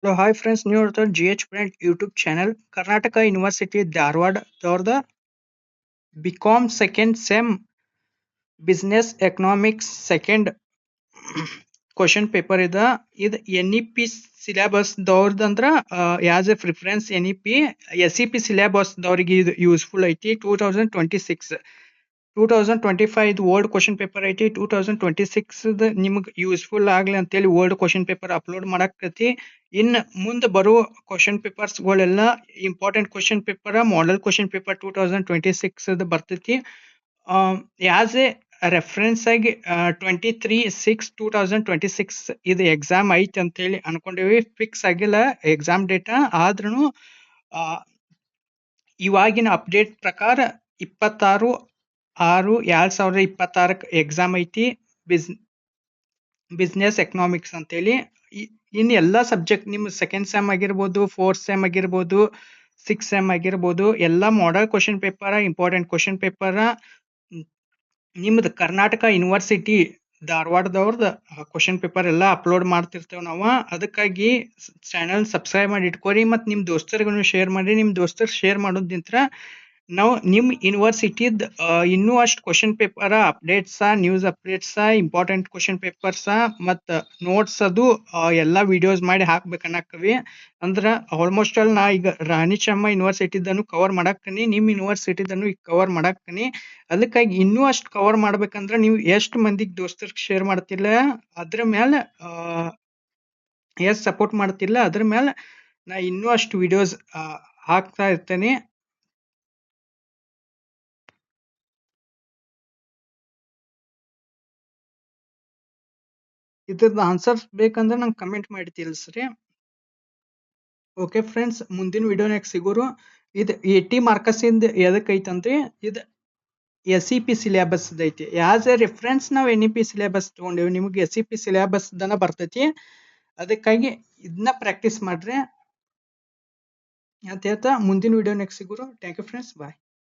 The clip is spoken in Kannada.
Hello, hi friends, new to GH Print YouTube channel. Karnataka University Dharwad the BCom second sem business economics second question paper ಇದು NEP syllabus ದವ್ರದಂದ್ರ as a preference NEP SEP syllabus ದವ್ರಿಗೆ ಇದು ಯೂಸ್ಫುಲ್ ಐತಿ 2026 2025 ವರ್ಡ್ ಕ್ವಶನ್ ಪೇಪರ್ ಐತಿ 2026 ನಿಮ್ಗೆ ಯೂಸ್ಫುಲ್ ಆಗ್ಲಿ ಅಂತೇಳಿ ವರ್ಡ್ ಕ್ವಶನ್ ಪೇಪರ್ ಅಪ್ಲೋಡ್ ಮಾಡಾಕತಿ. ಇನ್ ಮುಂದೆ ಬರೋ ಕ್ವಶನ್ ಪೇಪರ್ಸ್ಗಳೆಲ್ಲ important question paper model question paper 2026 ಬರ್ತೈತಿ. ಆಸ್ ಎ ರೆಫರೆನ್ಸ್ ಆಗಿ 23/6/2026 ಇದು ಎಕ್ಸಾಮ್ ಐತಿ ಅಂತೇಳಿ ಅನ್ಕೊಂಡೇವಿ. ಫಿಕ್ಸ್ ಆಗಿಲ್ಲ ಎಕ್ಸಾಮ್ ಡೇಟಾ, ಆದ್ರೂ ಇವಾಗಿನ ಅಪ್ಡೇಟ್ ಪ್ರಕಾರ 26/6/2026 ಎಕ್ಸಾಮ್ ಐತಿ. ಬಿಸ್ನೆಸ್ ಎಕನಾಮಿಕ್ಸ್ ಅಂತೇಳಿ ಇನ್ ಎಲ್ಲಾ ಸಬ್ಜೆಕ್ಟ್ ನಿಮ್ ಸೆಕೆಂಡ್ ಸೆಮ್ ಆಗಿರ್ಬೋದು, ಫೋರ್ತ್ ಸೆಮ್ ಆಗಿರ್ಬೋದು, ಸಿಕ್ಸ್ ಸೆಮ್ ಆಗಿರ್ಬೋದು, ಎಲ್ಲಾ model question paper, important question paper ನಿಮ್ದು ಕರ್ನಾಟಕ ಯೂನಿವರ್ಸಿಟಿ ಧಾರವಾಡದವ್ರದ್ದು ಕ್ವಶನ್ ಪೇಪರ್ ಎಲ್ಲ ಅಪ್ಲೋಡ್ ಮಾಡ್ತಿರ್ತೇವೆ ನಾವು. ಅದಕ್ಕಾಗಿ ಚಾನಲ್ ಸಬ್ಸ್ಕ್ರೈಬ್ ಮಾಡಿ ಇಟ್ಕೋರಿ ಮತ್ತು ನಿಮ್ಮ ದೋಸ್ತರಿಗೂ ಶೇರ್ ಮಾಡಿ. ನಿಮ್ಮ ದೋಸ್ತರು ಶೇರ್ ಮಾಡೋದಿಂತ್ರ ನಾವು ನಿಮ್ಮ ಯೂನಿವರ್ಸಿಟಿದ್ ಇನ್ನೂ ಅಷ್ಟು question paper updates, news updates, important question papers ಮತ್ತು ನೋಟ್ಸ್ ಅದು ಎಲ್ಲ ವಿಡಿಯೋಸ್ ಮಾಡಿ ಹಾಕ್ಬೇಕನ್ನಕ್ಕವಿ. ಅಂದ್ರೆ ಆಲ್ಮೋಸ್ಟ್ ಆಲ್ ನಾ ಈಗ ರಾಣಿ ಚೆನ್ನಮ್ಮ ಯೂನಿವರ್ಸಿಟಿದನ್ನು ಕವರ್ ಮಾಡಾಕ್ತೀನಿ, ನಿಮ್ಮ ಯೂನಿವರ್ಸಿಟಿದನ್ನು ಈಗ ಕವರ್ ಮಾಡಾಕ್ತೀನಿ. ಅದಕ್ಕಾಗಿ ಇನ್ನೂ ಅಷ್ಟು ಕವರ್ ಮಾಡ್ಬೇಕಂದ್ರೆ ನೀವು ಎಷ್ಟು ಮಂದಿಗೆ ದೋಸ್ತರಿಗೆ ಶೇರ್ ಮಾಡ್ತಿಲ್ಲ ಅದ್ರ ಮೇಲೆ ಎಷ್ಟು ಸಪೋರ್ಟ್ ಮಾಡ್ತಿಲ್ಲ ಅದ್ರ ಮೇಲೆ ನಾ ಇನ್ನೂ ಅಷ್ಟು ವಿಡಿಯೋಸ್ ಹಾಕ್ತಾ ಇರ್ತೇನೆ. ಇದ್ರದ್ದು ಆನ್ಸರ್ಸ್ ಬೇಕಂದ್ರೆ ನಂಗೆ ಕಮೆಂಟ್ ಮಾಡಿ ತಿಳಿಸ್ರಿ. ಓಕೆ ಫ್ರೆಂಡ್ಸ್, ಮುಂದಿನ ವಿಡಿಯೋನಾಗ ಸಿಗೋರು. ಇದು 80 ಮಾರ್ಕಸಿಂದ ಎದಕ್ಕೆ ಐತಂದ್ರೆ ಇದು SEP ಸಿಲೆಬಸ್ ಐತಿ. ಆಸ್ ಎ ರೆಫರೆನ್ಸ್ ನಾವು NEP ಸಿಲೆಬಸ್ ತಗೊಂಡೇವಿ, ನಿಮಗೆ SEP ಸಿಲೆಬಸ್ ದನ ಬರ್ತೈತಿ. ಅದಕ್ಕಾಗಿ ಇದನ್ನ ಪ್ರಾಕ್ಟೀಸ್ ಮಾಡ್ರಿ ಅಂತ ಹೇಳ್ತಾ ಮುಂದಿನ ವಿಡಿಯೋನಾಗ ಸಿಗೋರು. Thank you friends, bye.